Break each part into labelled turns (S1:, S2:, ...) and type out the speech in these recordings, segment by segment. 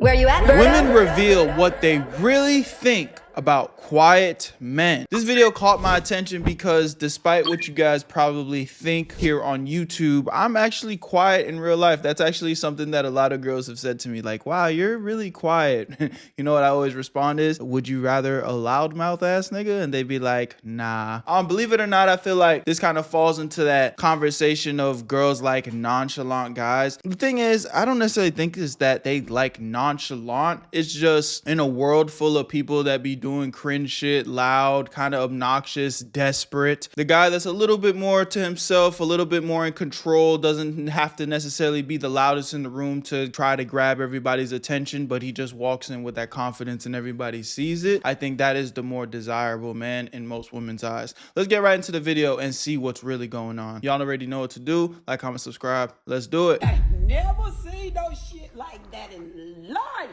S1: Where you at, Berto?
S2: Women reveal what they really think about quiet men. This video caught my attention because despite what you guys probably think here on YouTube, I'm actually quiet in real life. That's actually something that a lot of girls have said to me, like, wow, you're really quiet. You know what I always respond is, would you rather a loudmouth ass nigga? And they'd be like, nah. Believe it or not, I feel like this kind of falls into that conversation of girls like nonchalant guys. The thing is, I don't necessarily think is that they like nonchalant. It's just in a world full of people that be doing cringe shit, loud, kind of obnoxious, desperate. The guy that's a little bit more to himself, a little bit more in control, doesn't have to necessarily be the loudest in the room to try to grab everybody's attention, but he just walks in with that confidence and everybody sees it. I think that is the more desirable man in most women's eyes. Let's get right into the video and see what's really going on. Y'all already know what to do. Like, comment, subscribe. Let's do it.
S3: I never seen no shit like that in life.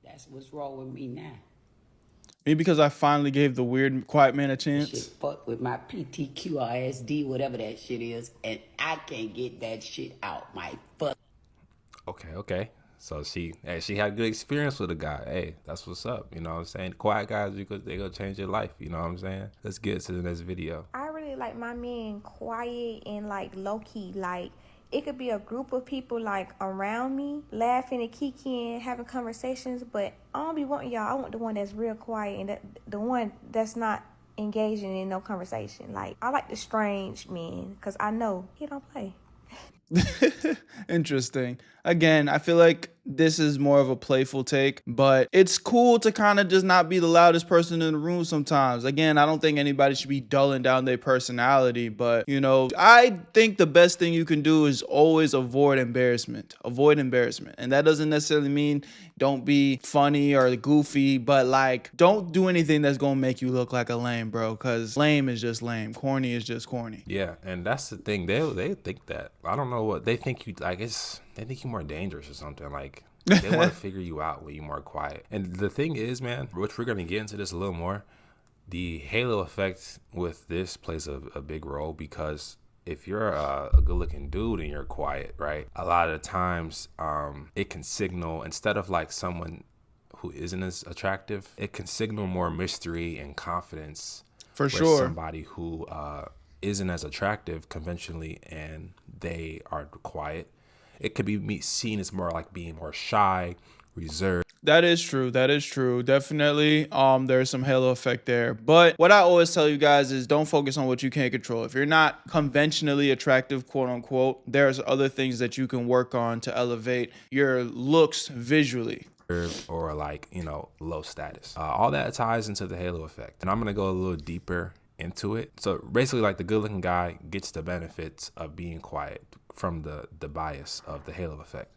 S3: That's what's wrong with me now.
S2: Maybe because I finally gave the weird quiet man a chance.
S3: Shit fuck with my PTQRSD, whatever that shit is, and I can't get that shit out my fuck.
S4: Okay. So she had good experience with a guy. Hey, that's what's up. You know what I'm saying? Quiet guys, because they gonna change your life. You know what I'm saying? Let's get to the next video.
S5: I really like my men quiet and like low key. Like it could be a group of people like around me, laughing and kikiing, having conversations. But I don't be wanting y'all. I want the one that's real quiet and the one that's not engaging in no conversation. Like I like the strange men because I know he don't play.
S2: Interesting. Again, I feel like this is more of a playful take, but it's cool to kind of just not be the loudest person in the room sometimes. Again, I don't think anybody should be dulling down their personality, but you know, I think the best thing you can do is always avoid embarrassment. Avoid embarrassment. And that doesn't necessarily mean don't be funny or goofy, but like don't do anything that's gonna make you look like a lame, bro, because lame is just lame. Corny is just corny.
S4: Yeah, and that's the thing. They think that. I don't know what they think you like. They think you're more dangerous or something. Like they want to figure you out when you're more quiet. And the thing is, man, which we're gonna get into this a little more. The halo effect with this plays a big role because if you're a good-looking dude and you're quiet, right? A lot of the times, it can signal instead of like someone who isn't as attractive, it can signal more mystery and confidence.
S2: For sure.
S4: Somebody who isn't as attractive conventionally and they are quiet, it could be seen as more like being more shy, reserved.
S2: That is true. That is true. Definitely. There's some halo effect there. But what I always tell you guys is don't focus on what you can't control. If you're not conventionally attractive, quote unquote, there's other things that you can work on to elevate your looks visually.
S4: Or like, you know, low status. All that ties into the halo effect. And I'm going to go a little deeper into it. So basically, like the good looking guy gets the benefits of being quiet from the bias of the halo effect,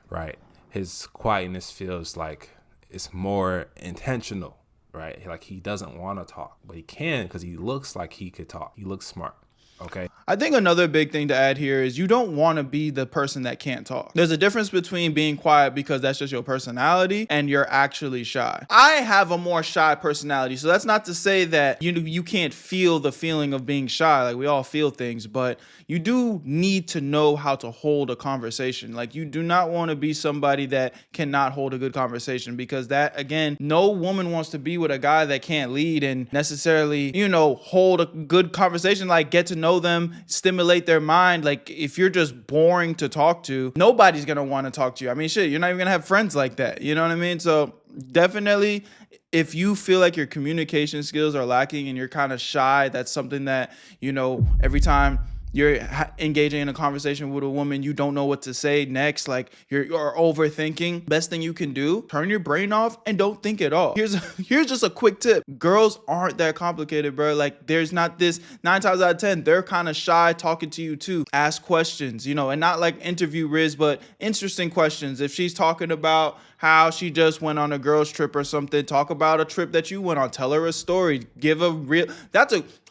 S4: right? His quietness feels like it's more intentional, right? Like he doesn't want to talk, but he can because he looks like he could talk. He looks smart. Okay.
S2: I think another big thing to add here is you don't want to be the person that can't talk. There's a difference between being quiet because that's just your personality and you're actually shy. I have a more shy personality, so that's not to say that you can't feel the feeling of being shy. Like we all feel things, but you do need to know how to hold a conversation. Like you do not want to be somebody that cannot hold a good conversation because that, again, no woman wants to be with a guy that can't lead and necessarily, hold a good conversation, like get to know them, stimulate their mind. Like if you're just boring to talk to, nobody's gonna want to talk to you. I mean, shit, you're not even gonna have friends like that. You know what I mean? So definitely, if you feel like your communication skills are lacking and you're kind of shy, that's something that, every time you're engaging in a conversation with a woman, you don't know what to say next, like you're overthinking. Best thing you can do, turn your brain off and don't think at all. Here's just a quick tip. Girls aren't that complicated, bro. Like there's not this 9 times out of 10, they're kind of shy talking to you too. Ask questions, and not like interview Riz, but interesting questions. If she's talking about how she just went on a girls trip or something, talk about a trip that you went on, tell her a story, give a real,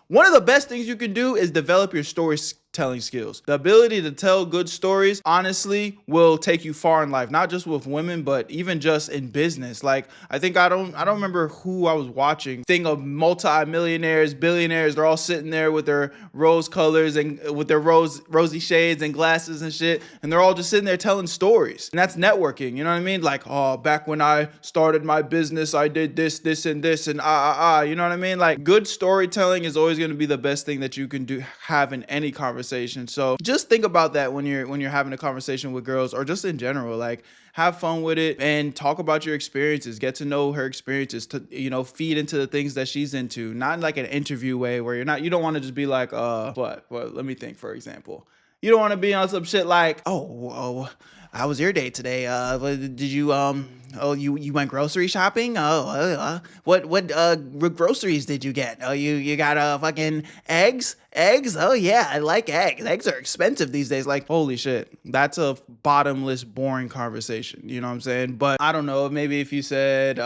S2: one of the best things you can do is develop your storytelling storytelling skills. The ability to tell good stories, honestly, will take you far in life, not just with women, but even just in business. Like, I don't remember who I was watching. Thing of multi-millionaires, billionaires, they're all sitting there with their rose colors and with their rosy shades and glasses and shit, and they're all just sitting there telling stories. And that's networking, you know what I mean? Like, oh, back when I started my business, I did this, and this, and you know what I mean? Like, good storytelling is always going to be the best thing that you can have in any conversation. So just think about that when you're having a conversation with girls, or just in general. Like, have fun with it and talk about your experiences. Get to know her experiences, to, you know, feed into the things that she's into, not in like an interview way where you don't want to just be like, what? Let me think, for example. You don't want to be on some shit like, oh, how was your day today? Did you, you went grocery shopping? What groceries did you get? Oh, you got fucking eggs? Eggs? Oh yeah, I like eggs. Eggs are expensive these days. Like, holy shit. That's a bottomless, boring conversation. You know what I'm saying? But I don't know, maybe if you said,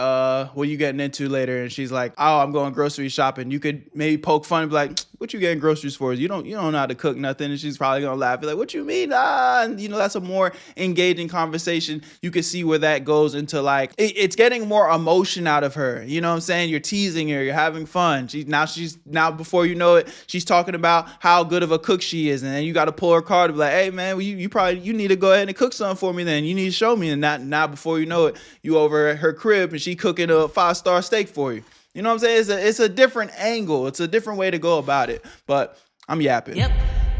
S2: what you getting into later? And she's like, oh, I'm going grocery shopping. You could maybe poke fun and be like, what you getting groceries for? You don't know how to cook nothing. And she's probably gonna laugh. Be like, what you mean? And you know, that's a more engaging conversation. You can see where that goes into, like, it's getting more emotion out of her. You know what I'm saying? You're teasing her. You're having fun. She's now before you know it, she's talking about how good of a cook she is, and then you got to pull her card to be like, hey man, you need to go ahead and cook something for me. Then you need to show me, and now before you know it, you over at her crib and she cooking a 5-star steak for you. You know what I'm saying? It's a different angle. It's a different way to go about it. But I'm yapping.
S1: Yep.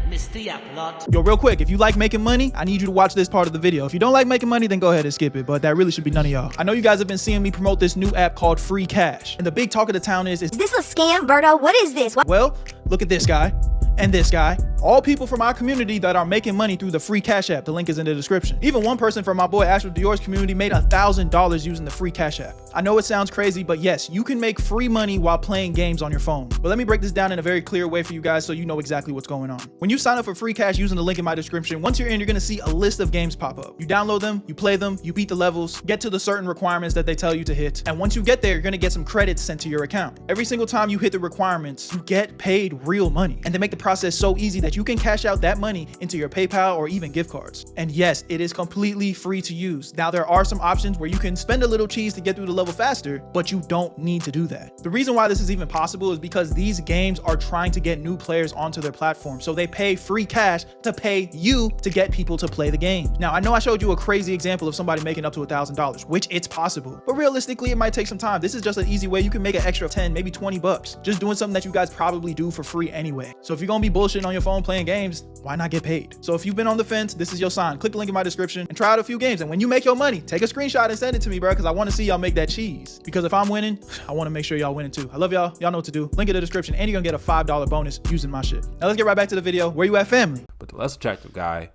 S1: Mr. Yaplot.
S6: Yo, real quick, if you like making money, I need you to watch this part of the video. If you don't like making money, then go ahead and skip it, but that really should be none of y'all. I know you guys have been seeing me promote this new app called Free Cash, and the big talk of the town is
S7: this a scam, Berto? What is this?
S6: well, look at this guy and this guy, all people from our community that are making money through the Free Cash app. The link is in the description. Even one person from my boy Astro Dior's community made $1,000 using the Free Cash app. I know it sounds crazy, but yes, you can make free money while playing games on your phone. But let me break this down in a very clear way for you guys so you know exactly what's going on. When you sign up for Free Cash using the link in my description, once you're in, you're gonna see a list of games pop up. You download them, you play them, you beat the levels, get to the certain requirements that they tell you to hit, and once you get there, you're gonna get some credits sent to your account. Every single time you hit the requirements, you get paid real money, and they make the process so easy that you can cash out that money into your PayPal or even gift cards. And yes, it is completely free to use. Now, there are some options where you can spend a little cheese to get through the level faster, but you don't need to do that. The reason why this is even possible is because these games are trying to get new players onto their platform, so they pay Free Cash to pay you to get people to play the game. Now, I know I showed you a crazy example of somebody making up to $1,000, which it's possible, but realistically, it might take some time. This is just an easy way you can make an extra 10, maybe 20 bucks, just doing something that you guys probably do for free anyway. So if you're gonna be bullshitting on your phone playing games, why not get paid? So if you've been on the fence, this is your sign. Click the link in my description and try out a few games. And when you make your money, take a screenshot and send it to me, bro, because I want to see y'all make that cheese. Because if I'm winning, I want to make sure y'all winning too. I love y'all. Y'all know what to do. Link in the description, and you're gonna get a $5 bonus using my shit. Now let's get right back to the video. Where you at, family?
S4: But the less attractive guy,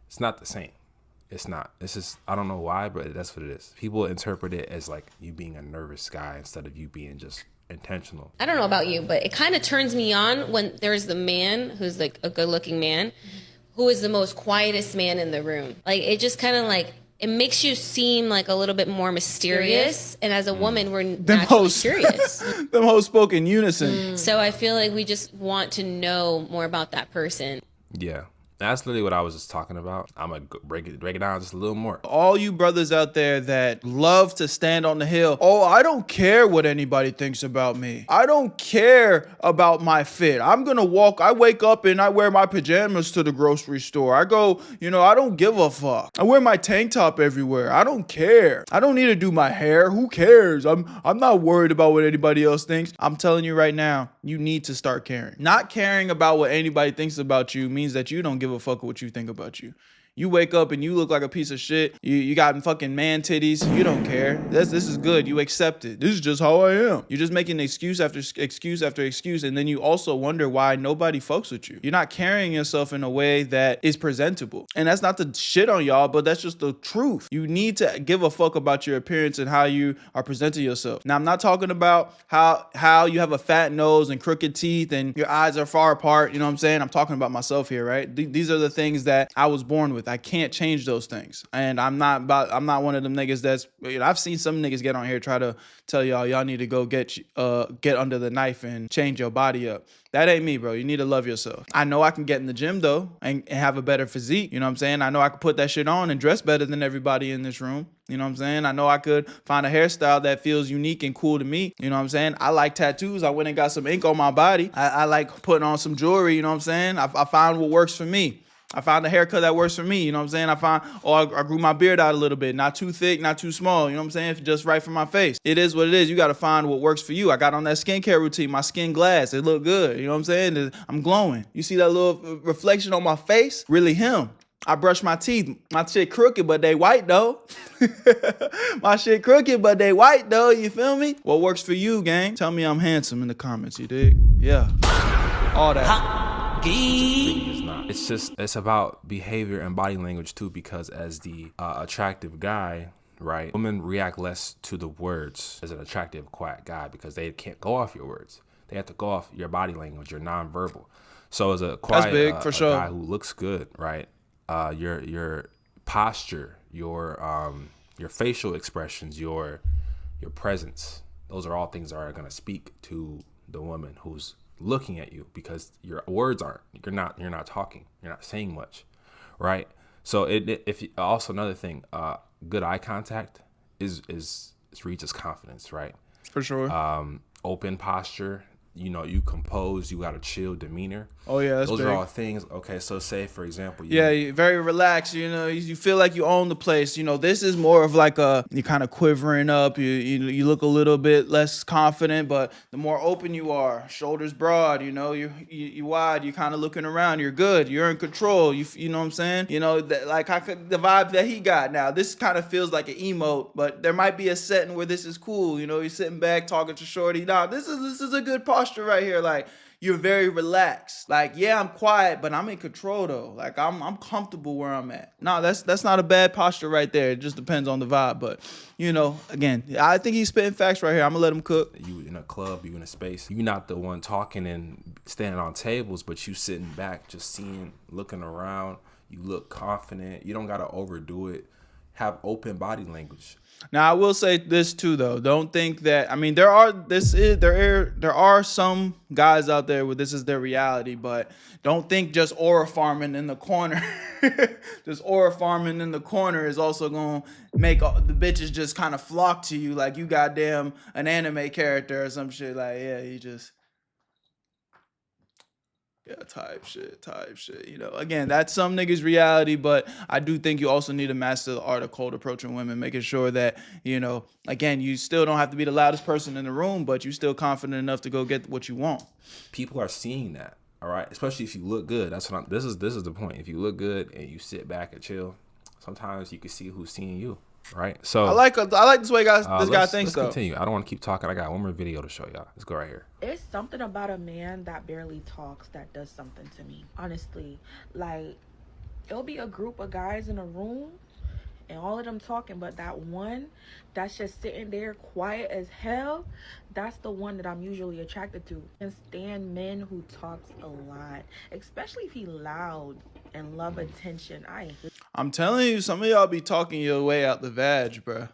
S4: it's not the same. It's not. It's just, I don't know why, but that's what it is. People interpret it as like you being a nervous guy instead of you being just intentional.
S8: I don't know about you, but it kind of turns me on when there's the man who's like a good looking man who is the most quietest man in the room. Like, it just kind of like, it makes you seem like a little bit more mysterious. And as a woman, we're naturally curious.
S2: Them hoes spoke in unison.
S8: So I feel like we just want to know more about that person.
S4: Yeah. That's literally what I was just talking about. I'm gonna break it down just a little more.
S2: All you brothers out there that love to stand on the hill, oh, I don't care what anybody thinks about me. I don't care about my fit. I'm gonna walk, I wake up and I wear my pajamas to the grocery store. I go, you know, I don't give a fuck. I wear my tank top everywhere. I don't care. I don't need to do my hair. Who cares? I'm not worried about what anybody else thinks. I'm telling you right now, you need to start caring. Not caring about what anybody thinks about you means that you don't give a fuck what you think about you. You wake up and you look like a piece of shit. You got fucking man titties. You don't care. This is good. You accept it. This is just how I am. You're just making excuse after excuse after excuse, and then you also wonder why nobody fucks with you. You're not carrying yourself in a way that is presentable. And that's not to shit on y'all, but that's just the truth. You need to give a fuck about your appearance and how you are presenting yourself. Now, I'm not talking about how you have a fat nose and crooked teeth and your eyes are far apart. You know what I'm saying? I'm talking about myself here, right? These are the things that I was born with. with. I can't change those things. And I'm not one of them niggas that's, you know, I've seen some niggas get on here try to tell y'all need to go get under the knife and change your body up. That ain't me, bro. You need to love yourself. I know I can get in the gym though and have a better physique. You know what I'm saying? I know I can put that shit on and dress better than everybody in this room. You know what I'm saying? I know I could find a hairstyle that feels unique and cool to me. You know what I'm saying? I like tattoos. I went and got some ink on my body. I like putting on some jewelry. You know what I'm saying? I found what works for me. I found a haircut that works for me. You know what I'm saying? I grew my beard out a little bit. Not too thick, not too small. You know what I'm saying? It's just right for my face. It is what it is. You got to find what works for you. I got on that skincare routine. My skin glass. It look good. You know what I'm saying? I'm glowing. You see that little reflection on my face? Really him. I brush my teeth. My shit crooked, but they white though. My shit crooked, but they white though. You feel me? What works for you, gang? Tell me I'm handsome in the comments, you dig? Yeah. All that.
S4: It's not. It's about behavior and body language too, because as the attractive guy, right, women react less to the words as an attractive, quiet guy because they can't go off your words. They have to go off your body language, your nonverbal. So as a quiet
S2: big, for sure.
S4: guy who looks good, right, your posture, your facial expressions, your presence, those are all things that are going to speak to the woman who's looking at you, because your words you're not talking, you're not saying much, right? So also another thing, good eye contact is reaches confidence, right?
S2: For sure.
S4: Open posture, you know, you compose, you got a chill demeanor.
S2: Oh yeah, that's
S4: those
S2: big.
S4: are all things. Okay, so say for example,
S2: you're very relaxed. You know, you feel like you own the place. You know, this is more of like you're kind of quivering up. You look a little bit less confident, but the more open you are, shoulders broad. You know, you wide. You're kind of looking around. You're good. You're in control. You know what I'm saying? You know, the vibe that he got now. This kind of feels like an emote, but there might be a setting where this is cool. You know, you're sitting back talking to shorty. Nah, this is a good posture right here. Like, you're very relaxed. Like, yeah, I'm quiet, but I'm in control though. Like, I'm comfortable where I'm at. No, that's not a bad posture right there. It just depends on the vibe. But, you know, again, I think he's spitting facts right here. I'm gonna let him cook.
S4: You in a club, you in a space. You're not the one talking and standing on tables, but you sitting back, just seeing, looking around. You look confident. You don't gotta overdo it. Have open body language.
S2: Now I will say this too, though. Don't think that. I mean, there are some guys out there where this is their reality, but don't think just aura farming in the corner. Just aura farming in the corner is also gonna make the bitches just kind of flock to you like you goddamn an anime character or some shit. Like, yeah, you just. Yeah, type shit. You know, again, that's some niggas' reality, but I do think you also need to master the art of cold approaching women, making sure that, you know, again, you still don't have to be the loudest person in the room, but you still confident enough to go get what you want.
S4: People are seeing that, all right? Especially if you look good. That's what this is the point. If you look good and you sit back and chill, sometimes you can see who's seeing you. Right, so
S2: I like this way this guy thinks.
S4: Let's continue. I don't want to keep talking. I got one more video to show y'all. Let's go right here.
S9: It's something about a man that barely talks that does something to me. Honestly, like, it'll be a group of guys in a room, and all of them talking, but that one that's just sitting there quiet as hell, that's the one that I'm usually attracted to. And stand men who talks a lot, especially if he loud and love attention.
S2: I'm telling you, some of y'all be talking your way out the vag, bro.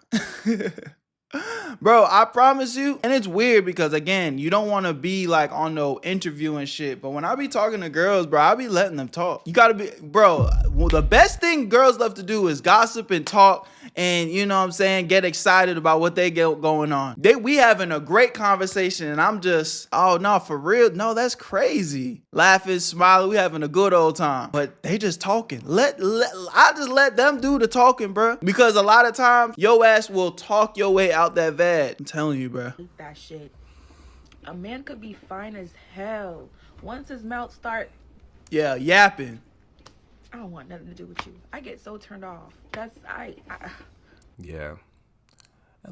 S2: Bro, I promise you. And it's weird because, again, you don't want to be like on no interview and shit. But when I be talking to girls, bro, I be letting them talk. You got to be, bro, well, the best thing girls love to do is gossip and talk and, you know what I'm saying, get excited about what they get going on. We having a great conversation and I'm just, oh, no, for real? No, that's crazy. Laughing, smiling, we having a good old time. But they just talking. I just let them do the talking, bro. Because a lot of times, your ass will talk your way out that vag. I'm telling you, bro.
S9: That shit. A man could be fine as hell. Once his mouth start,
S2: yeah, yapping,
S9: I don't want nothing to do with you. I get so turned off.
S4: Yeah.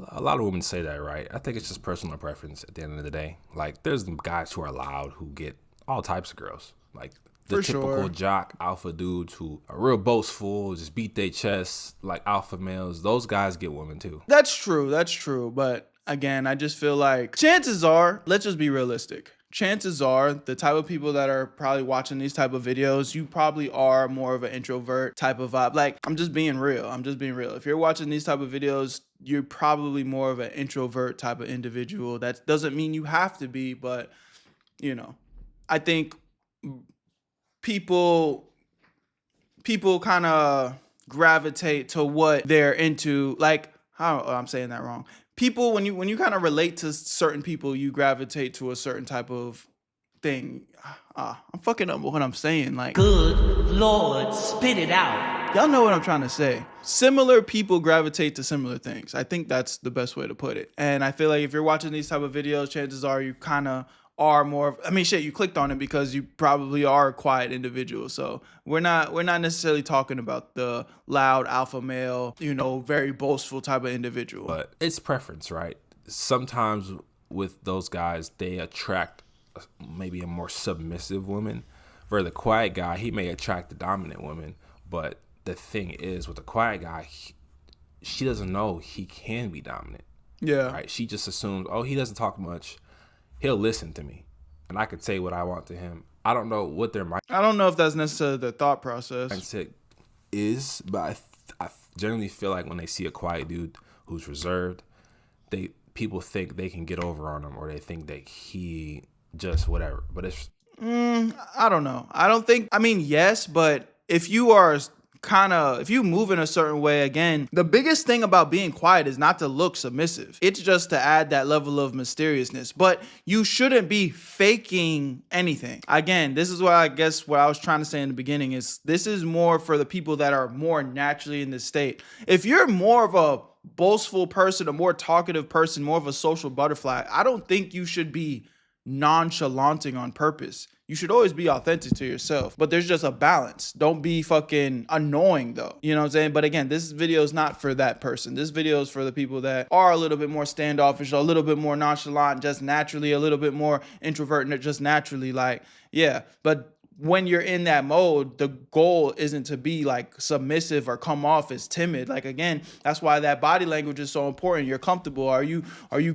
S4: A lot of women say that, right? I think it's just personal preference at the end of the day. Like, there's guys who are loud who get all types of girls. Like, the
S2: For
S4: typical
S2: sure.
S4: jock alpha dudes who are real boastful, just beat their chests like alpha males. Those guys get women too.
S2: That's true. But again, I just feel like chances are, let's just be realistic. chances are the type of people that are probably watching these type of videos, you probably are more of an introvert type of vibe. Like, I'm just being real. If you're watching these type of videos, you're probably more of an introvert type of individual. That doesn't mean you have to be, but you know, I think people kind of gravitate to what they're into. Like, I'm saying that wrong. People, when you kind of relate to certain people, you gravitate to a certain type of thing. I'm fucking up what I'm saying. Like,
S1: Good Lord, spit it out.
S2: y'all know what I'm trying to say. Similar people gravitate to similar things. I think that's the best way to put it. And I feel like if you're watching these type of videos, chances are you kind of are more, you clicked on it because you probably are a quiet individual. So we're not necessarily talking about the loud alpha male, very boastful type of individual.
S4: But it's preference, right? Sometimes with those guys, they attract maybe a more submissive woman. For the quiet guy, he may attract the dominant woman. But the thing is, with the quiet guy, she doesn't know he can be dominant.
S2: Yeah.
S4: Right? She just assumes, oh, he doesn't talk much. He'll listen to me, and I could say what I want to him. I don't know what their mindset
S2: I don't know if that's necessarily their thought process
S4: is, but I generally feel like when they see a quiet dude who's reserved, people think they can get over on him, or they think that he just whatever. But it's
S2: I don't know. Yes, but if you move in a certain way, again, the biggest thing about being quiet is not to look submissive. It's just to add that level of mysteriousness. But you shouldn't be faking anything. Again, this is what I guess what I was trying to say in the beginning is this is more for the people that are more naturally in this state. If you're more of a boastful person, a more talkative person, more of a social butterfly, I don't think you should be nonchalanting on purpose. You should always be authentic to yourself, but there's just a balance. Don't be fucking annoying though. You know what I'm saying? But again, this video is not for that person. This video is for the people that are a little bit more standoffish, a little bit more nonchalant, just naturally, a little bit more introvert, and just naturally but when you're in that mode, the goal isn't to be like submissive or come off as timid. Like, again, that's why that body language is so important. You're comfortable. Are you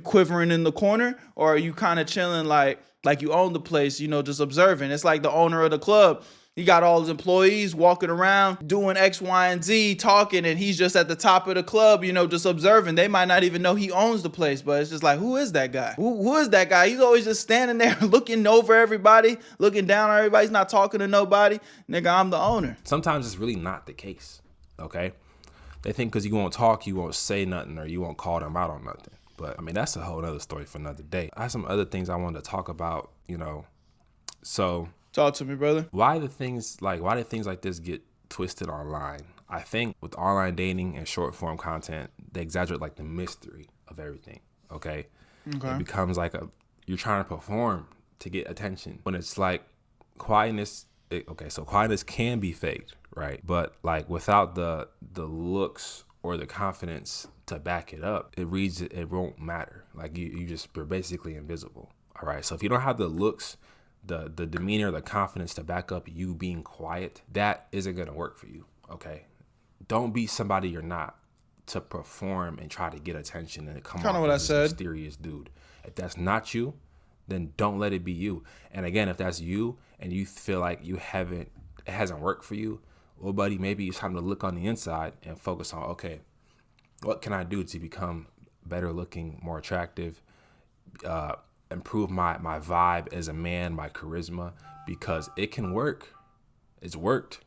S2: quivering in the corner, or are you kind of chilling like you own the place, just observing? It's like the owner of the club. He got all his employees walking around doing X, Y, and Z, talking, and he's just at the top of the club, just observing. They might not even know he owns the place, but it's just like, who is that guy? Who is that guy? He's always just standing there looking over everybody, looking down on everybody. He's not talking to nobody. Nigga, I'm the owner.
S4: Sometimes it's really not the case, okay? They think because you won't talk, you won't say nothing, or you won't call them out on nothing. But, that's a whole other story for another day. I have some other things I wanted to talk about, so...
S2: Talk to me, brother.
S4: Why did things like this get twisted online? I think with online dating and short form content, they exaggerate like the mystery of everything. Okay. It becomes like you're trying to perform to get attention, when it's like quietness. So quietness can be faked, right? But like without the looks or the confidence to back it up, it won't matter. Like you're basically invisible. All right. So if you don't have the looks, the demeanor, the confidence to back up you being quiet, that isn't going to work for you, okay? Don't be somebody you're not to perform and try to get attention and come off as this mysterious dude. If that's not you, then don't let it be you. And again, if that's you and you feel like it hasn't worked for you, well, buddy, maybe it's time to look on the inside and focus on, okay, what can I do to become better looking, more attractive, improve my vibe as a man, my charisma, because it can work. It's worked,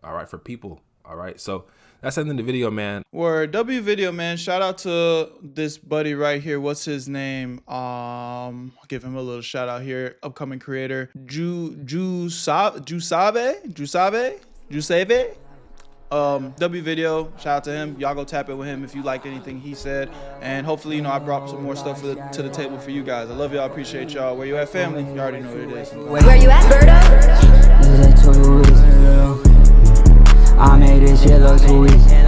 S4: all right, for people, all right? So that's the end of the video, man.
S2: Word. W video, man. Shout out to this buddy right here. What's his name? I'll give him a little shout out here. Upcoming creator, Jusave. W video, shout out to him. Y'all go tap it with him if you liked anything he said, and hopefully I brought some more stuff to the table for you guys. I love y'all, appreciate y'all. Where you at, family? You already know what it is.
S7: Where you at, Berto?
S10: I made this shit look too easy.